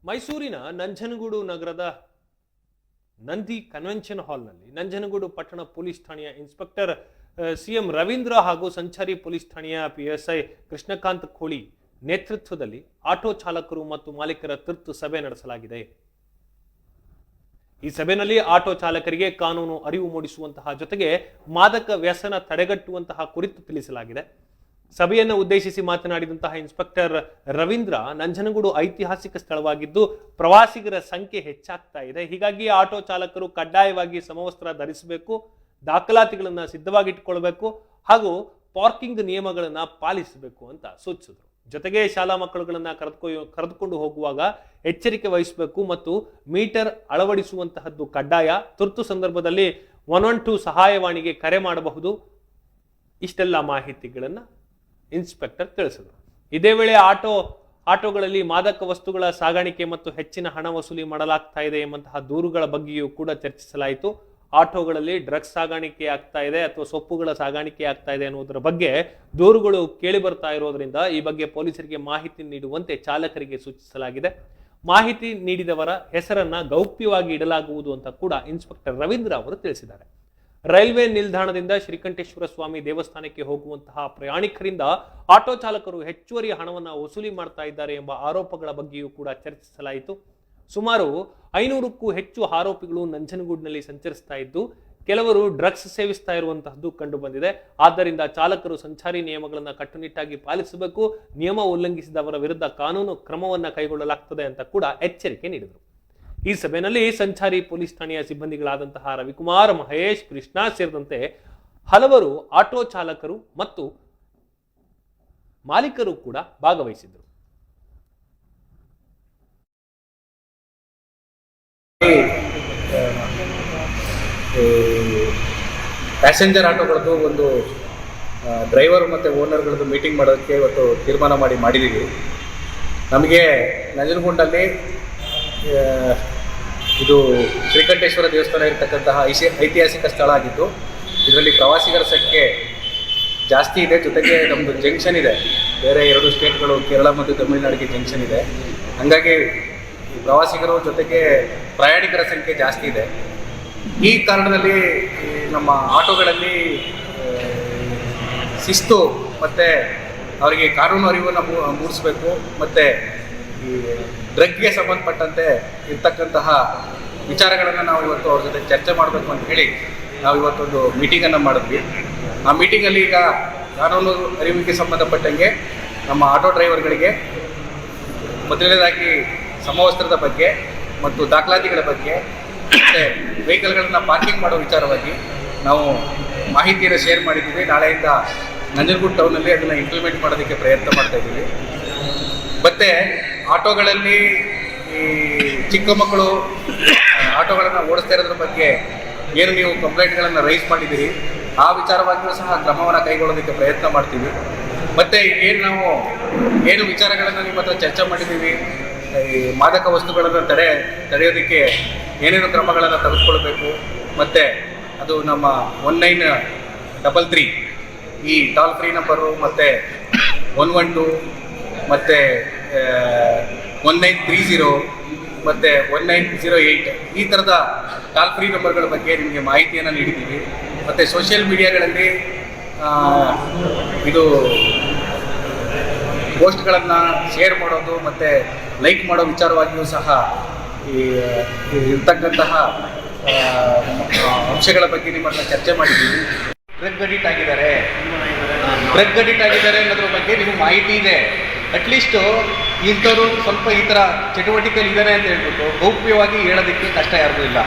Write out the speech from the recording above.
ಮೈಸೂರಿನ ನಂಜನಗೂಡು ನಗರದ ನಂದಿ ಕನ್ವೆನ್ಷನ್ ಹಾಲ್ನಲ್ಲಿ ನಂಜನಗೂಡು ಪಟ್ಟಣ ಪೊಲೀಸ್ ಠಾಣೆಯ ಇನ್ಸ್ಪೆಕ್ಟರ್ ಸಿಎಂ ರವೀಂದ್ರ ಹಾಗೂ ಸಂಚಾರಿ ಪೊಲೀಸ್ ಠಾಣೆಯ ಪಿಎಸ್ಐ ಕೃಷ್ಣಕಾಂತ್ ಕೋಳಿ ನೇತೃತ್ವದಲ್ಲಿ ಆಟೋ ಚಾಲಕರು ಮತ್ತು ಮಾಲೀಕರ ತುರ್ತು ಸಭೆ ನಡೆಸಲಾಗಿದೆ. ಈ ಸಭೆಯಲ್ಲಿ ಆಟೋ ಚಾಲಕರಿಗೆ ಕಾನೂನು ಅರಿವು ಮೂಡಿಸುವಂತಹ ಜೊತೆಗೆ ಮಾದಕ ವ್ಯಸನ ತಡೆಗಟ್ಟುವಂತಹ ಕುರಿತು ತಿಳಿಸಲಾಗಿದೆ. ಸಭೆಯನ್ನು ಉದ್ದೇಶಿಸಿ ಮಾತನಾಡಿದಂತಹ ಇನ್ಸ್ಪೆಕ್ಟರ್ ರವೀಂದ್ರ, ನಂಜನಗೂಡು ಐತಿಹಾಸಿಕ ಸ್ಥಳವಾಗಿದ್ದು ಪ್ರವಾಸಿಗರ ಸಂಖ್ಯೆ ಹೆಚ್ಚಾಗ್ತಾ ಇದೆ. ಹೀಗಾಗಿ ಆಟೋ ಚಾಲಕರು ಕಡ್ಡಾಯವಾಗಿ ಸಮವಸ್ತ್ರ ಧರಿಸಬೇಕು, ದಾಖಲಾತಿಗಳನ್ನ ಸಿದ್ಧವಾಗಿಟ್ಟುಕೊಳ್ಬೇಕು ಹಾಗೂ ಪಾರ್ಕಿಂಗ್ ನಿಯಮಗಳನ್ನ ಪಾಲಿಸಬೇಕು ಅಂತ ಸೂಚಿಸಿದರು. ಜೊತೆಗೆ ಶಾಲಾ ಮಕ್ಕಳುಗಳನ್ನ ಕರೆದುಕೊಂಡು ಹೋಗುವಾಗ ಎಚ್ಚರಿಕೆ ವಹಿಸಬೇಕು ಮತ್ತು ಮೀಟರ್ ಅಳವಡಿಸುವಂತಹದ್ದು ಕಡ್ಡಾಯ. ತುರ್ತು ಸಂದರ್ಭದಲ್ಲಿ 112 ಸಹಾಯವಾಣಿಗೆ ಕರೆ ಮಾಡಬಹುದು. ಇಷ್ಟೆಲ್ಲ ಮಾಹಿತಿಗಳನ್ನ ಇನ್ಸ್ಪೆಕ್ಟರ್ ತಿಳಿಸಿದರು. ಇದೇ ವೇಳೆ ಆಟೋಗಳಲ್ಲಿ ಮಾದಕ ವಸ್ತುಗಳ ಸಾಗಾಣಿಕೆ ಮತ್ತು ಹೆಚ್ಚಿನ ಹಣ ವಸೂಲಿ ಮಾಡಲಾಗ್ತಾ ಇದೆ ಎಂಬಂತಹ ದೂರುಗಳ ಬಗ್ಗೆಯೂ ಕೂಡ ಚರ್ಚಿಸಲಾಯಿತು. ಆಟೋಗಳಲ್ಲಿ ಡ್ರಗ್ಸ್ ಸಾಗಾಣಿಕೆ ಆಗ್ತಾ ಇದೆ ಅಥವಾ ಸೊಪ್ಪುಗಳ ಸಾಗಾಣಿಕೆ ಆಗ್ತಾ ಇದೆ ಅನ್ನೋದರ ಬಗ್ಗೆ ದೂರುಗಳು ಕೇಳಿ ಬರ್ತಾ ಇರೋದ್ರಿಂದ ಈ ಬಗ್ಗೆ ಪೊಲೀಸರಿಗೆ ಮಾಹಿತಿ ನೀಡುವಂತೆ ಚಾಲಕರಿಗೆ ಸೂಚಿಸಲಾಗಿದೆ. ಮಾಹಿತಿ ನೀಡಿದವರ ಹೆಸರನ್ನ ಗೌಪ್ಯವಾಗಿ ಇಡಲಾಗುವುದು ಅಂತ ಕೂಡ ಇನ್ಸ್ಪೆಕ್ಟರ್ ರವೀಂದ್ರ ಅವರು ತಿಳಿಸಿದ್ದಾರೆ. ರೈಲ್ವೆ ನಿಲ್ದಾಣದಿಂದ ಶ್ರೀಕಂಠೇಶ್ವರ ಸ್ವಾಮಿ ದೇವಸ್ಥಾನಕ್ಕೆ ಹೋಗುವಂತಹ ಪ್ರಯಾಣಿಕರಿಂದ ಆಟೋ ಚಾಲಕರು ಹೆಚ್ಚುವರಿ ಹಣವನ್ನು ವಸೂಲಿ ಮಾಡ್ತಾ ಇದ್ದಾರೆ ಎಂಬ ಆರೋಪಗಳ ಬಗ್ಗೆಯೂ ಕೂಡ ಚರ್ಚಿಸಲಾಯಿತು. ಸುಮಾರು 500ಕ್ಕೂ ಹೆಚ್ಚು ಆರೋಪಿಗಳು ನಂಜನಗೂಡಿನಲ್ಲಿ ಸಂಚರಿಸ್ತಾ ಇದ್ದು ಕೆಲವರು ಡ್ರಗ್ಸ್ ಸೇವಿಸ್ತಾ ಇರುವಂತಹದ್ದು ಕಂಡು ಬಂದಿದೆ. ಆದ್ದರಿಂದ ಚಾಲಕರು ಸಂಚಾರಿ ನಿಯಮಗಳನ್ನು ಕಟ್ಟುನಿಟ್ಟಾಗಿ ಪಾಲಿಸಬೇಕು, ನಿಯಮ ಉಲ್ಲಂಘಿಸಿದವರ ವಿರುದ್ಧ ಕಾನೂನು ಕ್ರಮವನ್ನ ಕೈಗೊಳ್ಳಲಾಗ್ತದೆ ಅಂತ ಕೂಡ ಎಚ್ಚರಿಕೆ ನೀಡಿದರು. ಈ ಸಭೆಯಲ್ಲಿ ಸಂಚಾರಿ ಪೊಲೀಸ್ ಠಾಣೆಯ ಸಿಬ್ಬಂದಿಗಳಾದಂತಹ ರವಿಕುಮಾರ್, ಮಹೇಶ್, ಕೃಷ್ಣ ಸೇರಿದಂತೆ ಹಲವರು ಆಟೋ ಚಾಲಕರು ಮತ್ತು ಮಾಲೀಕರು ಕೂಡ ಭಾಗವಹಿಸಿದ್ದರು. ಪ್ಯಾಸೆಂಜರ್ ಆಟೋಗಳದ್ದು ಒಂದು ಡ್ರೈವರ್ ಮತ್ತು ಓನರ್ಗಳದ್ದು ಮೀಟಿಂಗ್ ಮಾಡೋದಕ್ಕೆ ಇವತ್ತು ತೀರ್ಮಾನ ಮಾಡಿದ್ದೀವಿ. ನಮಗೆ ನಂಜನಗೂಡಿನಲ್ಲಿ ಇದು ಶ್ರೀಕಂಠೇಶ್ವರ ದೇವಸ್ಥಾನ ಇರತಕ್ಕಂತಹ ಐತಿಹಾಸಿಕ ಸ್ಥಳ ಆಗಿದ್ದು ಇದರಲ್ಲಿ ಪ್ರವಾಸಿಗರ ಸಂಖ್ಯೆ ಜಾಸ್ತಿ ಇದೆ. ಜೊತೆಗೆ ನಮ್ಮದು ಜಂಕ್ಷನ್ ಇದೆ, ಬೇರೆ 2 ಸ್ಟೇಟ್ಗಳು ಕೇರಳ ಮತ್ತು ತಮಿಳುನಾಡಿಗೆ ಜಂಕ್ಷನ್ ಇದೆ. ಹಾಗಾಗಿ ಪ್ರವಾಸಿಗರು ಜೊತೆಗೆ ಪ್ರಯಾಣಿಕರ ಸಂಖ್ಯೆ ಜಾಸ್ತಿ ಇದೆ. ಈ ಕಾರಣದಲ್ಲಿ ನಮ್ಮ ಆಟೋಗಳಲ್ಲಿ ಶಿಸ್ತು ಮತ್ತು ಅವರಿಗೆ ಕಾನೂನು ಅರಿವನ್ನು ಮೂಡಿಸಬೇಕು ಮತ್ತು ಈ ಡ್ರಗ್ಗೆ ಸಂಬಂಧಪಟ್ಟಂತೆ ಇರ್ತಕ್ಕಂತಹ ವಿಚಾರಗಳನ್ನು ನಾವು ಇವತ್ತು ಅವ್ರ ಜೊತೆ ಚರ್ಚೆ ಮಾಡಬೇಕು ಅಂತ ಹೇಳಿ ನಾವು ಇವತ್ತೊಂದು ಮೀಟಿಂಗನ್ನು ಮಾಡಿದ್ವಿ. ಆ ಮೀಟಿಂಗಲ್ಲಿ ಈಗ ಕಾನೂನು ಅರಿವಿಗೆ ಸಂಬಂಧಪಟ್ಟಂಗೆ ನಮ್ಮ ಆಟೋ ಡ್ರೈವರ್ಗಳಿಗೆ ಮೊದಲನೇದಾಗಿ ಸಮವಸ್ತ್ರದ ಬಗ್ಗೆ ಮತ್ತು ದಾಖಲಾತಿಗಳ ಬಗ್ಗೆ ಮತ್ತು ವೆಹಿಕಲ್ಗಳನ್ನು ಪಾರ್ಕಿಂಗ್ ಮಾಡೋ ವಿಚಾರವಾಗಿ ನಾವು ಮಾಹಿತಿಯನ್ನು ಶೇರ್ ಮಾಡಿದ್ದೀವಿ. ನಾಳೆಯಿಂದ ನಂಜನಗೂಡು ಟೌನಲ್ಲಿ ಅದನ್ನು ಇಂಪ್ಲಿಮೆಂಟ್ ಮಾಡೋದಕ್ಕೆ ಪ್ರಯತ್ನ ಮಾಡ್ತಾ ಇದ್ದೀವಿ. ಮತ್ತು ಆಟೋಗಳಲ್ಲಿ ಈ ಚಿಕ್ಕ ಮಕ್ಕಳು ಆಟೋಗಳನ್ನು ಓಡಿಸ್ತಾ ಇರೋದ್ರ ಬಗ್ಗೆ ಏನು ನೀವು ಕಂಪ್ಲೇಂಟ್ಗಳನ್ನು ರೈಸ್ ಮಾಡಿದ್ದೀರಿ, ಆ ವಿಚಾರವಾಗಿಯೂ ಸಹ ಕ್ರಮವನ್ನು ಕೈಗೊಳ್ಳೋದಕ್ಕೆ ಪ್ರಯತ್ನ ಮಾಡ್ತೀವಿ. ಮತ್ತು ಏನು ವಿಚಾರಗಳನ್ನು ನಿಮ್ಮ ಹತ್ರ ಚರ್ಚೆ ಮಾಡಿದ್ದೀವಿ, ಈ ಮಾದಕ ವಸ್ತುಗಳನ್ನು ತಡೆಯೋದಕ್ಕೆ ಏನೇನು ಕ್ರಮಗಳನ್ನು ತೆಗೆದುಕೊಳ್ಬೇಕು, ಮತ್ತು ಅದು ನಮ್ಮ 1933 ಈ ಟೋಲ್ ಫ್ರೀ ನಂಬರು, ಮತ್ತು 112 ಮತ್ತು 1930 ಮತ್ತು 1908 ಈ ಥರದ ಟೋಲ್ ಫ್ರೀ ನಂಬರ್ಗಳ ಬಗ್ಗೆ ನಿಮಗೆ ಮಾಹಿತಿಯನ್ನು ನೀಡಿದ್ದೀವಿ. ಮತ್ತು ಸೋಷಿಯಲ್ ಮೀಡಿಯಾಗಳಲ್ಲಿ ಇದು ಪೋಸ್ಟ್ಗಳನ್ನು ಶೇರ್ ಮಾಡೋದು ಮತ್ತು ಲೈಕ್ ಮಾಡೋ ವಿಚಾರವಾಗಿಯೂ ಸಹ ಈ ಇರ್ತಕ್ಕಂತಹ ಅಂಶಗಳ ಬಗ್ಗೆ ನಿಮ್ಮ ಹತ್ರ ಚರ್ಚೆ ಮಾಡಿದ್ದೀವಿ. ಡ್ರಗ್ ಅಡಿಕ್ಟ್ ಆಗಿದ್ದಾರೆ ಅನ್ನೋದ್ರ ಬಗ್ಗೆ ನಿಮಗೆ ಮಾಹಿತಿ ಇದೆ. ಅಟ್ಲೀಸ್ಟು ಇಂಥವ್ರು ಸ್ವಲ್ಪ ಈ ಥರ ಚಟುವಟಿಕೆಯಲ್ಲಿ ಇದ್ದಾರೆ ಅಂತ ಹೇಳ್ಬಿಟ್ಟು ಗೌಪ್ಯವಾಗಿ ಹೇಳೋದಕ್ಕೆ ಕಷ್ಟ ಯಾರಿಗೂ ಇಲ್ಲ.